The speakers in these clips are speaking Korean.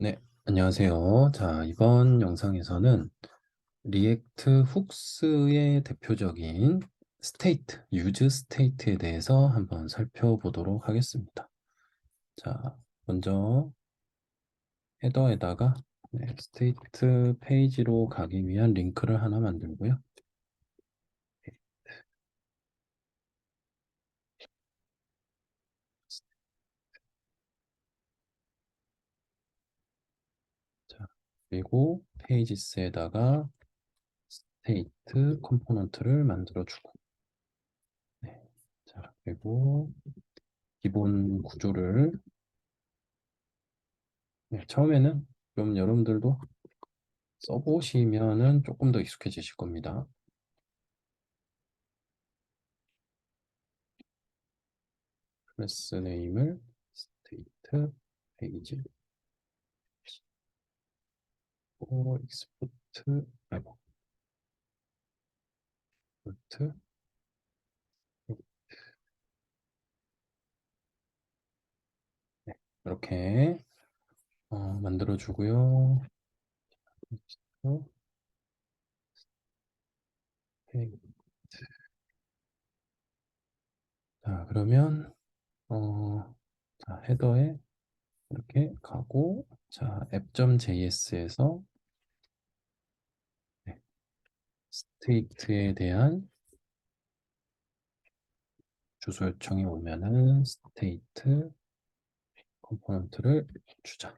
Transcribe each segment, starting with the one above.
네, 안녕하세요. 자, 이번 영상에서는 리액트 훅스의 대표적인 스테이트, 유즈 스테이트에 대해서 한번 살펴보도록 하겠습니다. 자, 먼저 헤더에다가 스테이트 페이지로 가기 위한 링크를 하나 만들고요. 자, 그리고 페이지스에다가 스테이트 컴포넌트를 만들어주고, 네. 자, 그리고 기본 구조를 처음에는 좀 여러분들도 써보시면은 조금 더 익숙해지실 겁니다. 클래스 네임을 스테이트 페이지 익스포트 포트 네, 이렇게 만들어 주고요. 자, 그러면 자, 헤더에 이렇게 가고, 자, app.js에서 스테이트에 대한 주소 요청이 오면은 스테이트 컴포넌트를 주자.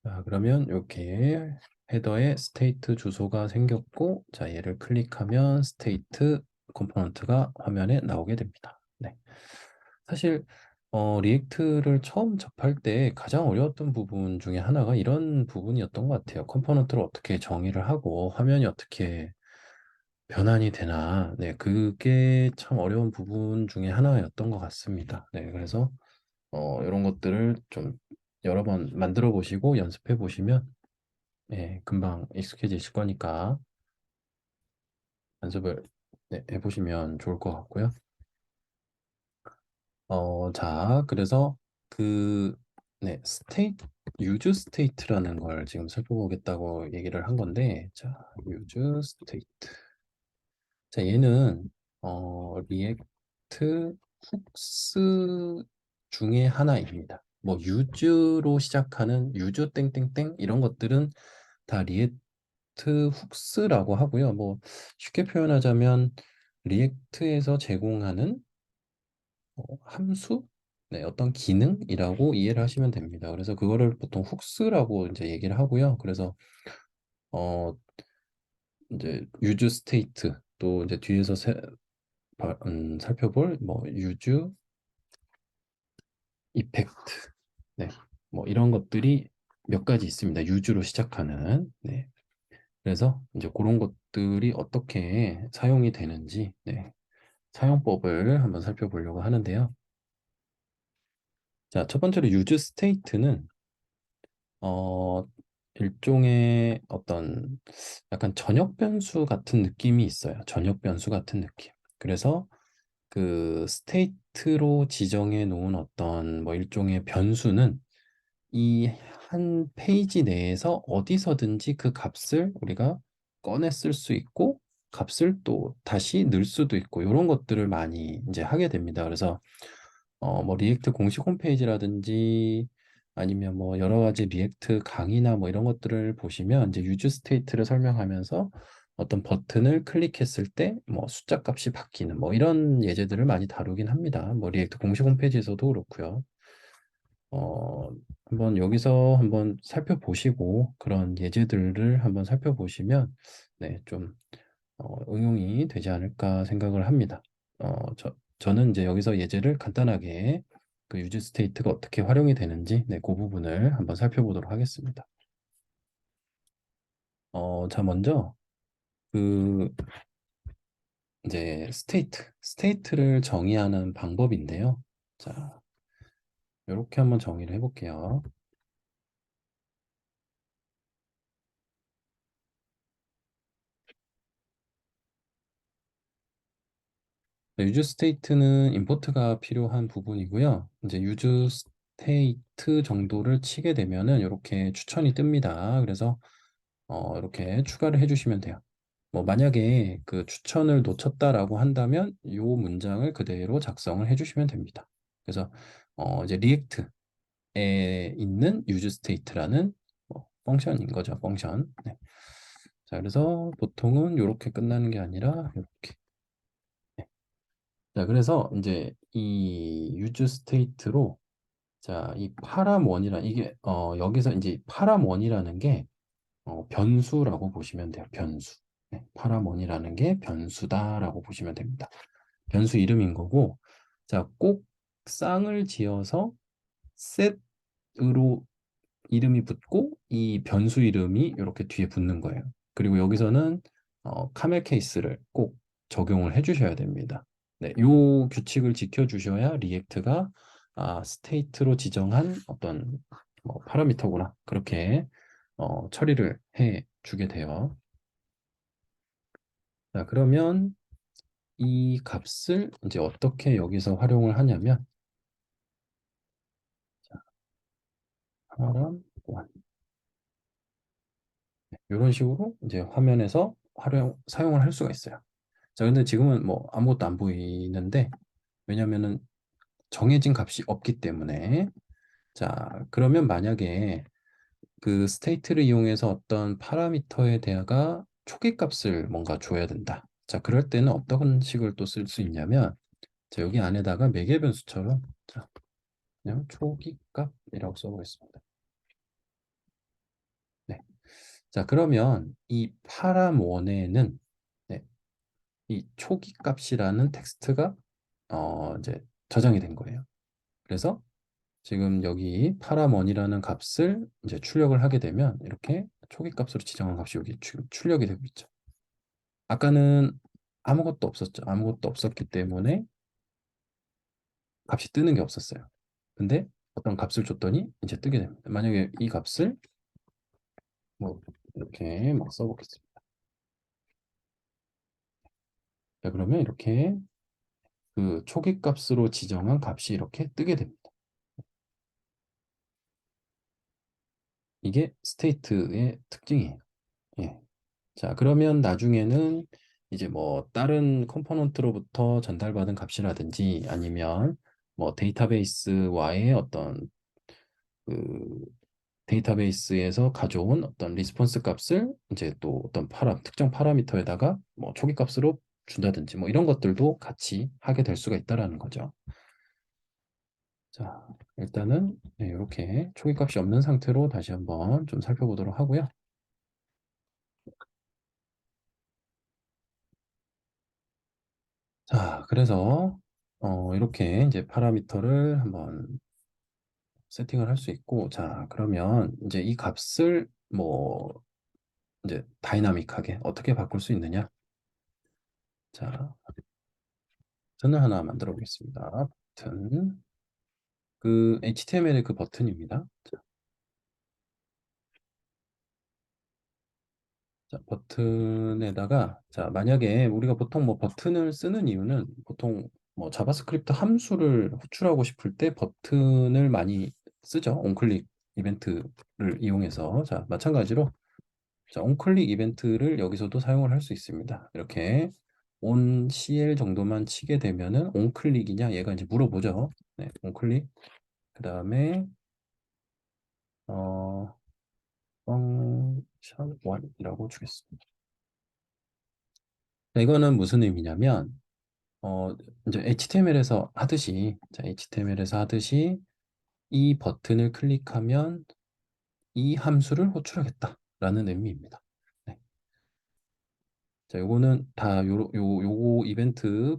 자, 그러면 이렇게 헤더에 스테이트 주소가 생겼고, 자, 얘를 클릭하면 스테이트 컴포넌트가 화면에 나오게 됩니다. 네. 사실 리액트를 처음 접할 때 가장 어려웠던 부분 중에 하나가 이런 부분이었던 것 같아요. 컴포넌트를 어떻게 정의를 하고 화면이 어떻게 변환이 되나. 네, 그게 참 어려운 부분 중에 하나였던 것 같습니다. 네, 그래서 이런 것들을 좀 여러 번 만들어 보시고 연습해 보시면 금방 익숙해지실 거니까 연습을 해보시면 좋을 것 같고요. 자, 그래서 그, 스테이트, 유즈 스테이트라는 걸 지금 살펴보겠다고 얘기를 한 건데, 자, 유즈 스테이트. 자, 얘는, 리액트 훅스 중에 하나입니다. 뭐, 유즈로 시작하는 유즈 땡땡땡 이런 것들은 다 리액트 훅스라고 하고요. 뭐, 쉽게 표현하자면, 리액트에서 제공하는 함수? 네, 어떤 기능이라고 이해를 하시면 됩니다. 그래서 그거를 보통 훅스라고 이제 얘기를 하고요. 그래서 어 이제 유즈 스테이트 또 이제 뒤에서 살펴볼 뭐 유즈 이펙트 네, 뭐 이런 것들이 몇 가지 있습니다. 유즈로 시작하는 그래서 이제 그런 것들이 어떻게 사용이 되는지 사용법을 한번 살펴보려고 하는데요. 자, 첫 번째로 유즈 스테이트는 어, 일종의 어떤 약간 전역 변수 같은 느낌이 있어요. 전역 변수 같은 느낌. 그래서 그 스테이트로 지정해 놓은 어떤 뭐 일종의 변수는 이 한 페이지 내에서 어디서든지 그 값을 우리가 꺼내 쓸 수 있고 값을 또 다시 넣을 수도 있고 이런 것들을 많이 이제 하게 됩니다. 그래서 뭐 리액트 공식 홈페이지라든지 아니면 뭐 여러 가지 리액트 강의나 뭐 이런 것들을 보시면 이제 유즈 스테이트를 설명하면서 어떤 버튼을 클릭했을 때 뭐 숫자 값이 바뀌는 뭐 이런 예제들을 많이 다루긴 합니다. 뭐 리액트 공식 홈페이지에서도 그렇고요. 어, 한번 여기서 한번 살펴보시고 그런 예제들을 한번 살펴보시면 좀 응용이 되지 않을까 생각을 합니다. 저는 이제 여기서 예제를 간단하게 그 유즈 스테이트가 어떻게 활용이 되는지 그 부분을 한번 살펴보도록 하겠습니다. 자, 먼저 그 이제 스테이트를 정의하는 방법인데요. 자, 이렇게 한번 정의를 해볼게요. 유즈 스테이트는 임포트가 필요한 부분이고요. 이제 유즈 스테이트 정도를 치게 되면은 이렇게 추천이 뜹니다. 그래서 이렇게 추가를 해주시면 돼요. 뭐 만약에 그 추천을 놓쳤다라고 한다면 이 문장을 그대로 작성을 해주시면 됩니다. 그래서 이제 리액트에 있는 use state라는 뭐 펑션인 거죠, 펑션. 네. 자, 그래서 보통은 이렇게 끝나는 게 아니라 이렇게. 네. 자, 그래서 이제 이 use state로 자, 이 파람1이라 이게 여기서 이제 파람1이라는 게 변수라고 보시면 돼요. 변수. 네, 파라몬이라는 게 변수다라고 보시면 됩니다. 변수 이름인 거고, 자, 꼭 쌍을 지어서 set으로 이름이 붙고 이 변수 이름이 이렇게 뒤에 붙는 거예요. 그리고 여기서는 카멜 케이스를 꼭 적용을 해주셔야 됩니다. 네, 요 규칙을 지켜주셔야 리액트가 스테이트로 지정한 어떤 뭐 파라미터구나 그렇게 처리를 해 주게 돼요. 자, 그러면 이 값을 이제 어떻게 여기서 활용을 하냐면 자, 파람 원 이런 식으로 이제 화면에서 사용을 할 수가 있어요. 자, 근데 지금은 뭐 아무것도 안 보이는데 왜냐면은 정해진 값이 없기 때문에 자, 그러면 만약에 그 스테이트를 이용해서 어떤 파라미터에 대하가 초기값을 뭔가 줘야 된다. 자, 그럴 때는 어떤 식을 또 쓸 수 있냐면 자, 여기 안에다가 매개 변수처럼 자, 그냥 초기값이라고 써보겠습니다. 네. 자, 그러면 이 파람1에는 네, 이 초기값이라는 텍스트가 이제 저장이 된 거예요. 그래서 지금 여기 파람1이라는 값을 이제 출력을 하게 되면 이렇게 초기값으로 지정한 값이 여기 출력이 되고 있죠. 아까는 아무것도 없었죠. 아무것도 없었기 때문에 값이 뜨는 게 없었어요. 근데 어떤 값을 줬더니 이제 뜨게 됩니다. 만약에 이 값을 뭐 이렇게 막 써보겠습니다. 자, 그러면 이렇게 그 초기값으로 지정한 값이 이렇게 뜨게 됩니다. 이게 스테이트의 특징이에요. 예. 자, 그러면 나중에는 이제 뭐 다른 컴포넌트로부터 전달받은 값이라든지 아니면 뭐 데이터베이스와의 어떤 그 데이터베이스에서 가져온 어떤 리스폰스 값을 이제 또 어떤 특정 파라미터에다가 뭐 초기 값으로 준다든지 뭐 이런 것들도 같이 하게 될 수가 있다라는 거죠. 자, 일단은 네, 이렇게 초기 값이 없는 상태로 다시 한번 좀 살펴보도록 하고요. 자, 그래서 이렇게 이제 파라미터를 한번 세팅을 할 수 있고, 자, 그러면 이제 이 값을 뭐 이제 다이나믹하게 어떻게 바꿀 수 있느냐? 자, 버튼을 하나 만들어 보겠습니다. 버튼. 그 HTML의 그 버튼입니다. 자, 버튼에다가 자, 만약에 우리가 보통 뭐 버튼을 쓰는 이유는 보통 뭐 자바스크립트 함수를 호출하고 싶을 때 버튼을 많이 쓰죠. 온클릭 이벤트를 이용해서 자, 마찬가지로 자, 온클릭 이벤트를 여기서도 사용을 할 수 있습니다. 이렇게 on cl 정도만 치게 되면은 온클릭이냐 얘가 이제 물어보죠. 네, 온클릭. 그다음에 어 펑션 1이라고 주겠습니다. 자, 이거는 무슨 의미냐면 이제 HTML에서 하듯이 자, HTML에서 하듯이 이 버튼을 클릭하면 이 함수를 호출하겠다라는 의미입니다. 네. 자, 요거는 다 요거 이벤트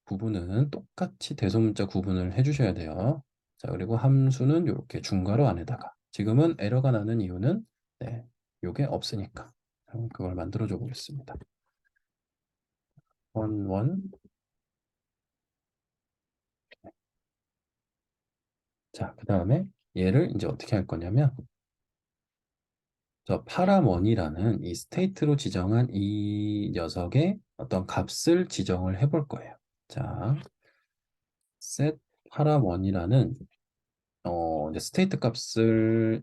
부분은 똑같이 대소문자 구분을 해주셔야 돼요. 자, 그리고 함수는 이렇게 중괄호 안에다가 지금은 에러가 나는 이유는 네, 요게 없으니까 그걸 만들어 줘 보겠습니다. 원. 자, 그 다음에 얘를 이제 어떻게 할 거냐면 저 파라원이라는 이 스테이트로 지정한 이 녀석의 어떤 값을 지정을 해볼 거예요. 자, set param1이라는 이제 스테이트 값을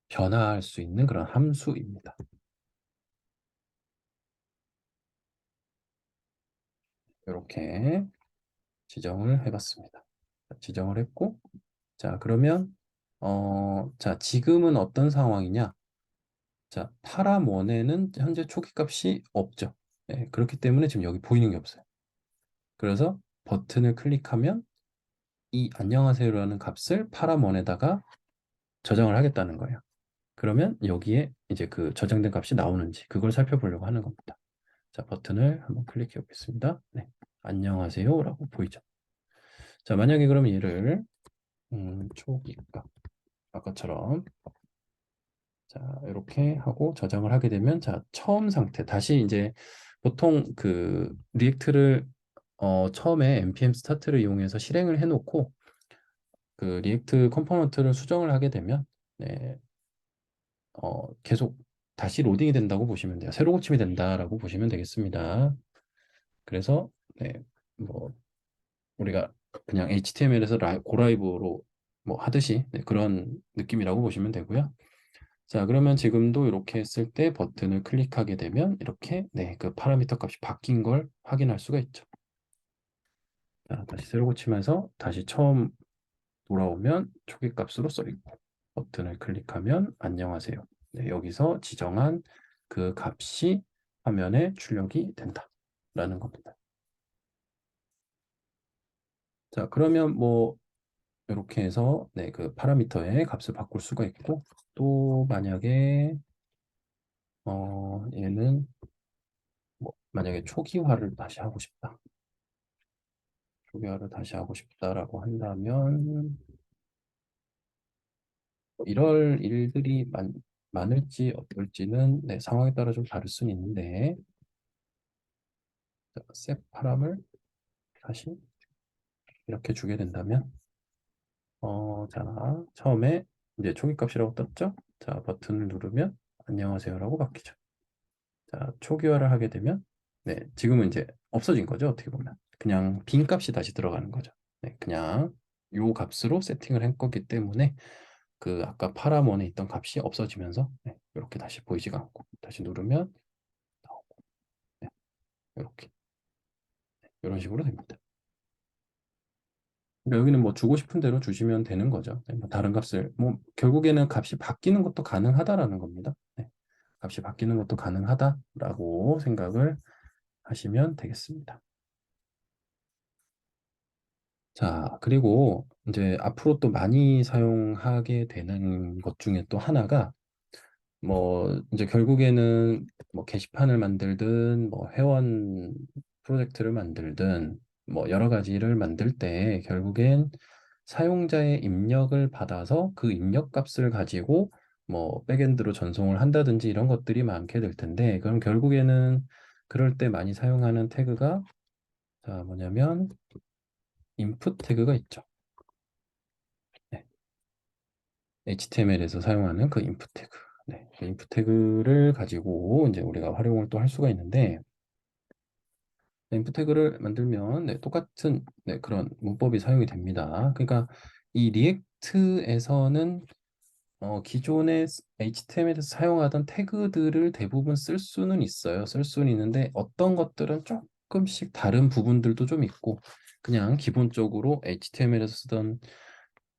변화할 수 있는 그런 함수입니다. 이렇게 지정을 해봤습니다. 지정을 했고, 자, 그러면 자, 지금은 어떤 상황이냐? 자, 파라몬에는 현재 초기 값이 없죠. 네, 그렇기 때문에 지금 여기 보이는 게 없어요. 그래서 버튼을 클릭하면 이 안녕하세요라는 값을 파라몬에다가 저장을 하겠다는 거예요. 그러면 여기에 이제 그 저장된 값이 나오는지 그걸 살펴보려고 하는 겁니다. 자, 버튼을 한번 클릭해 보겠습니다. 네, 안녕하세요라고 보이죠. 자, 만약에 그러면 얘를 초기 값 아까처럼 자, 이렇게 하고 저장을 하게 되면 자, 처음 상태 다시 이제 보통 그 리액트를 처음에 npm 스타트를 이용해서 실행을 해놓고 그 리액트 컴포넌트를 수정을 하게 되면 네, 계속 다시 로딩이 된다고 보시면 돼요. 새로 고침이 된다라고 보시면 되겠습니다. 그래서 네, 뭐 우리가 그냥 HTML에서 고라이브로 뭐 하듯이 네, 그런 느낌이라고 보시면 되고요. 자, 그러면 지금도 이렇게 했을 때 버튼을 클릭하게 되면 이렇게 네, 그 파라미터 값이 바뀐 걸 확인할 수가 있죠. 자, 다시 새로 고치면서 다시 처음 돌아오면 초기 값으로 써 있고 버튼을 클릭하면 안녕하세요. 네, 여기서 지정한 그 값이 화면에 출력이 된다라는 겁니다. 자, 그러면 뭐 이렇게 해서 네, 그 파라미터의 값을 바꿀 수가 있고 또 만약에 얘는 뭐 만약에 초기화를 다시 하고 싶다. 초기화를 다시 하고 싶다라고 한다면 뭐 이럴 일들이 많을지 어떨지는 네, 상황에 따라 좀 다를 수는 있는데 셋 파람을 다시 이렇게 주게 된다면 자 처음에 이제 초기값이라고 떴죠? 자 버튼을 누르면 안녕하세요라고 바뀌죠. 자 초기화를 하게 되면 네 지금은 이제 없어진 거죠 어떻게 보면 그냥 빈 값이 다시 들어가는 거죠. 네 그냥 요 값으로 세팅을 한 거기 때문에 그 아까 파라몬에 있던 값이 없어지면서 네, 이렇게 다시 보이지가 않고 다시 누르면 나오고 네, 이렇게 이런 식으로 됩니다. 그러니까 여기는 뭐 주고 싶은 대로 주시면 되는 거죠. 네, 뭐 다른 값을 뭐 결국에는 값이 바뀌는 것도 가능하다라는 겁니다. 네, 값이 바뀌는 것도 가능하다라고 생각을 하시면 되겠습니다. 자, 그리고 이제 앞으로 또 많이 사용하게 되는 것 중에 또 하나가 뭐 이제 결국에는 뭐 게시판을 만들든 뭐 회원 프로젝트를 만들든 뭐 여러 가지를 만들 때 결국엔 사용자의 입력을 받아서 그 입력 값을 가지고 뭐 백엔드로 전송을 한다든지 이런 것들이 많게 될 텐데 그럼 결국에는 그럴 때 많이 사용하는 태그가 자 뭐냐면 input 태그가 있죠. 네. HTML에서 사용하는 그 input 태그. 네. 그 input 태그를 가지고 이제 우리가 활용을 또 할 수가 있는데 인풋 태그를 만들면 네, 똑같은 네, 그런 문법이 사용이 됩니다. 그러니까 이 리액트에서는 기존의 HTML에서 사용하던 태그들을 대부분 쓸 수는 있어요. 쓸 수는 있는데 어떤 것들은 조금씩 다른 부분들도 좀 있고 그냥 기본적으로 HTML에서 쓰던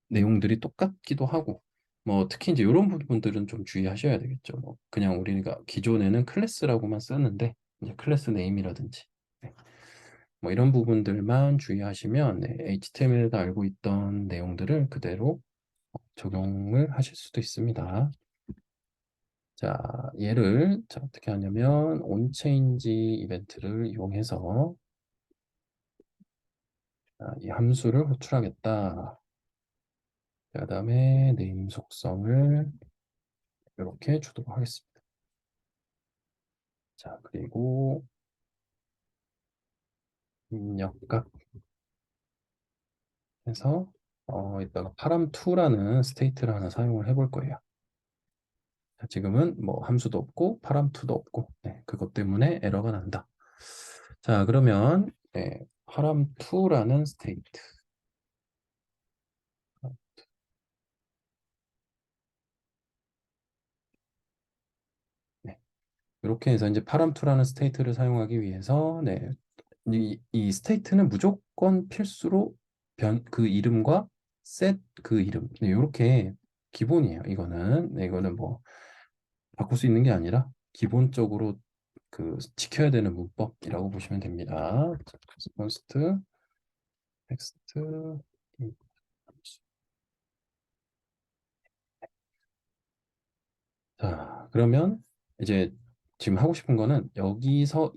내용들이 똑같기도 하고 뭐 특히 이제 이런 부분들은 좀 주의하셔야 되겠죠. 뭐 그냥 우리가 기존에는 클래스라고만 썼는데 이제 클래스 네임이라든지 네. 뭐 이런 부분들만 주의하시면 네, HTML에서 알고 있던 내용들을 그대로 적용을 하실 수도 있습니다. 자, 얘를 자, 어떻게 하냐면 onChange 이벤트를 이용해서 이 함수를 호출하겠다. 그 다음에 네임 속성을 이렇게 주도록 하겠습니다. 자, 그리고 입력값 해서 이따가 param2라는 스테이트를 하나 사용을 해볼 거예요. 자, 지금은 뭐 함수도 없고 param2도 없고 네, 그것 때문에 에러가 난다. 자, 그러면 네, param2라는 스테이트. 네. 이렇게 해서 이제 param2라는 스테이트를 사용하기 위해서 네. 이 스테이트는 무조건 필수로 그 이름과 set 그 이름. 네, 이렇게 기본이에요. 이거는 네, 이거는 뭐 바꿀 수 있는 게 아니라 기본적으로 그 지켜야 되는 문법이라고 보시면 됩니다. const text 자, 그러면 이제 지금 하고 싶은 거는 여기서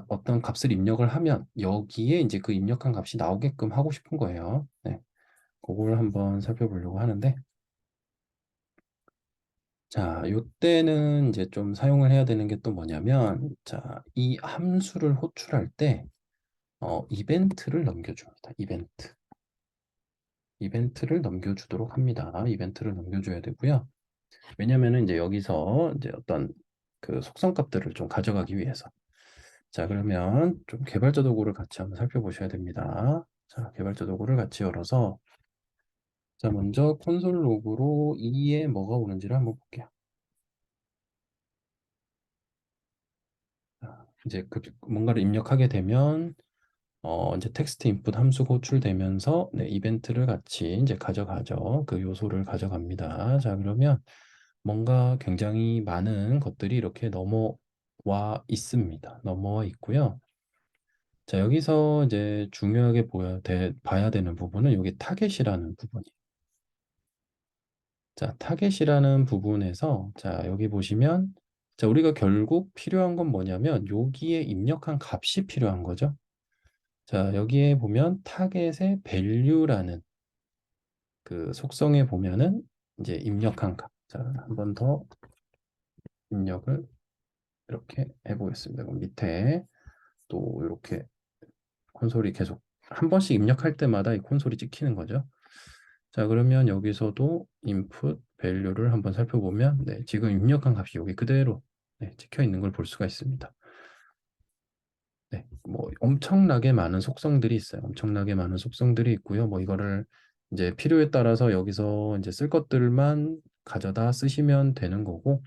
어떤 값을 입력을 하면 여기에 이제 그 입력한 값이 나오게끔 하고 싶은 거예요. 네, 그걸 한번 살펴보려고 하는데 자, 요때는 이제 좀 사용을 해야 되는 게 또 뭐냐면 자, 이 함수를 호출할 때 이벤트를 넘겨줍니다. 이벤트를 넘겨주도록 합니다. 이벤트를 넘겨줘야 되고요. 왜냐면은 이제 여기서 이제 어떤 그 속성 값들을 좀 가져가기 위해서. 자, 그러면 좀 개발자 도구를 같이 한번 살펴보셔야 됩니다. 자, 개발자 도구를 같이 열어서 자, 먼저 콘솔 로그로 2에 뭐가 오는지를 한번 볼게요. 자, 이제 뭔가를 입력하게 되면 이제 텍스트 인풋 함수가 호출되면서 네, 이벤트를 같이 이제 가져가죠. 그 요소를 가져갑니다. 자, 그러면 뭔가 굉장히 많은 것들이 이렇게 넘어와 있습니다. 넘어와 있고요. 자, 여기서 이제 중요하게 봐야 되는 부분은 여기 타겟이라는 부분이에요. 자, 타겟이라는 부분에서 자, 여기 보시면 자, 우리가 결국 필요한 건 뭐냐면 여기에 입력한 값이 필요한 거죠. 자, 여기에 보면 타겟의 value라는 그 속성에 보면은 이제 입력한 값. 자, 한 번 더 입력을 이렇게 해보겠습니다. 그럼 밑에 또 이렇게 콘솔이 계속 한 번씩 입력할 때마다 이 콘솔이 찍히는 거죠. 자, 그러면 여기서도 input value를 한번 살펴보면 네, 지금 입력한 값이 여기 그대로 네, 찍혀 있는 걸 볼 수가 있습니다. 네, 뭐 엄청나게 많은 속성들이 있어요. 엄청나게 많은 속성들이 있고요. 뭐 이거를 이제 필요에 따라서 여기서 이제 쓸 것들만 가져다 쓰시면 되는 거고,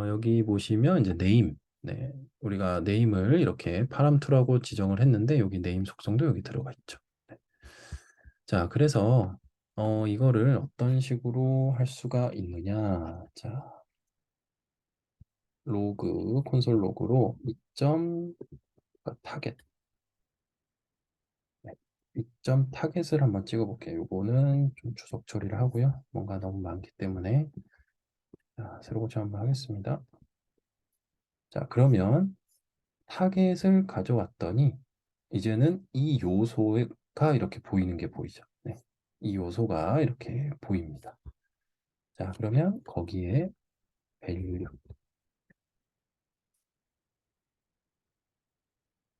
여기 보시면 이제 name, 네, 우리가 name을 이렇게 param2라고 지정을 했는데 여기 name 속성도 여기 들어가 있죠. 네. 자, 그래서 이거를 어떤 식으로 할 수가 있느냐? 자, 로그 콘솔 로그로 2점 타겟 네. 2점 타겟을 한번 찍어볼게요. 요거는 좀 주석 처리를 하고요. 뭔가 너무 많기 때문에 자, 새로 고쳐 한번 하겠습니다. 자, 그러면 타겟을 가져왔더니 이제는 이 요소가 이렇게 보이는 게 보이죠. 네. 이 요소가 이렇게 보입니다. 자, 그러면 거기에 value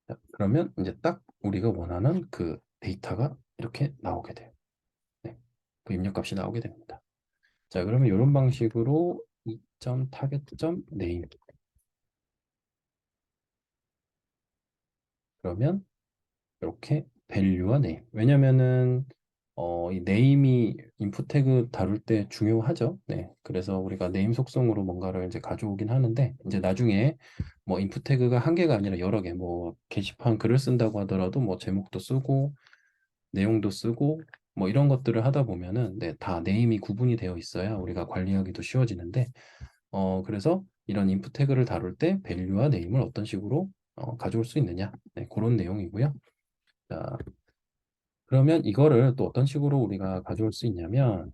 자, 그러면 이제 딱 우리가 원하는 그 데이터가 이렇게 나오게 돼요. 네. 그 입력값이 나오게 됩니다. 자, 그러면 이런 방식으로 2점 타겟점 네임 그러면 이렇게 value와 name. 왜냐면은 이 name이 input 태그 다룰 때 중요하죠. 네. 그래서 우리가 name 속성으로 뭔가를 이제 가져오긴 하는데 이제 나중에 뭐 input 태그가 한 개가 아니라 여러 개, 뭐 게시판 글을 쓴다고 하더라도 뭐 제목도 쓰고 내용도 쓰고 뭐 이런 것들을 하다 보면은 네, 다 name이 구분이 되어 있어야 우리가 관리하기도 쉬워지는데 그래서 이런 input 태그를 다룰 때 value와 name을 어떤 식으로 가져올 수 있느냐. 네, 그런 내용이고요. 자, 그러면 이거를 또 어떤 식으로 우리가 가져올 수 있냐면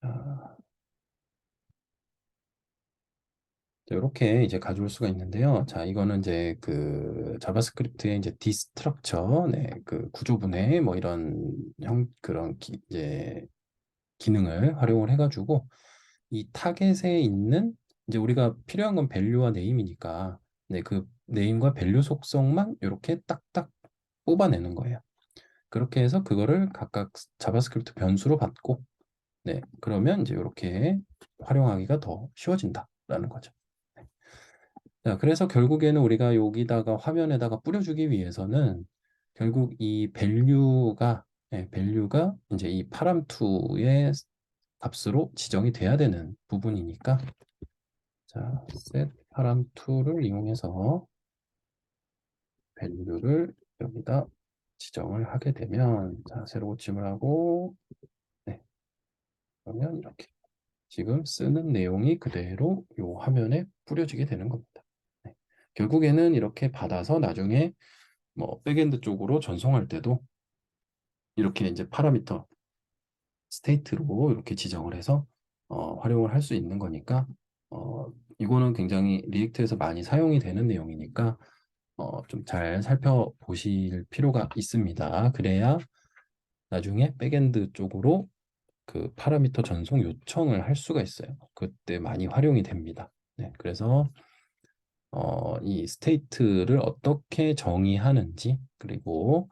자, 이렇게 이제 가져올 수가 있는데요. 자, 이거는 이제 그 자바스크립트의 이제 디스트럭처, 네, 그 구조분해 뭐 이런 그런 이제 기능을 활용을 해가지고 이 타겟에 있는 이제 우리가 필요한 건 밸류와 네임이니까 네, 그 네임과 밸류 속성만 이렇게 딱딱 뽑아내는 거예요. 그렇게 해서 그거를 각각 자바스크립트 변수로 받고, 네, 그러면 이제 이렇게 활용하기가 더 쉬워진다라는 거죠. 네. 자, 그래서 결국에는 우리가 여기다가 화면에다가 뿌려주기 위해서는 결국 이 밸류가, 밸류가 이제 이 파람2의 값으로 지정이 돼야 되는 부분이니까, 자, set param2를 이용해서 밸류를 여기다 지정을 하게 되면, 자, 새로 고침을 하고, 네, 그러면 이렇게 지금 쓰는 내용이 그대로 이 화면에 뿌려지게 되는 겁니다. 네. 결국에는 이렇게 받아서 나중에 뭐 백엔드 쪽으로 전송할 때도 이렇게 이제 파라미터 스테이트로 이렇게 지정을 해서 활용을 할 수 있는 거니까, 이거는 굉장히 리액트에서 많이 사용이 되는 내용이니까 좀 잘 살펴보실 필요가 있습니다. 그래야 나중에 백엔드 쪽으로 그 파라미터 전송 요청을 할 수가 있어요. 그때 많이 활용이 됩니다. 네, 그래서 이 스테이트를 어떻게 정의하는지, 그리고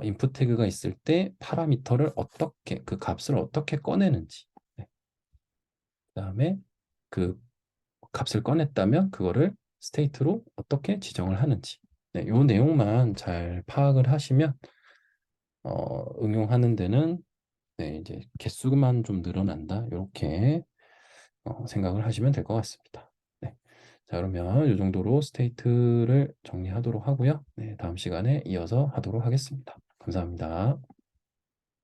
인풋 태그가 있을 때 파라미터를 어떻게, 그 값을 어떻게 꺼내는지, 네, 그다음에 그 값을 꺼냈다면 그거를 스테이트로 어떻게 지정을 하는지, 네, 요 내용만 잘 파악을 하시면 응용하는 데는, 네, 이제 개수만 좀 늘어난다, 이렇게 생각을 하시면 될 것 같습니다. 네. 자, 그러면 이 정도로 스테이트를 정리하도록 하고요. 네, 다음 시간에 이어서 하도록 하겠습니다. 감사합니다.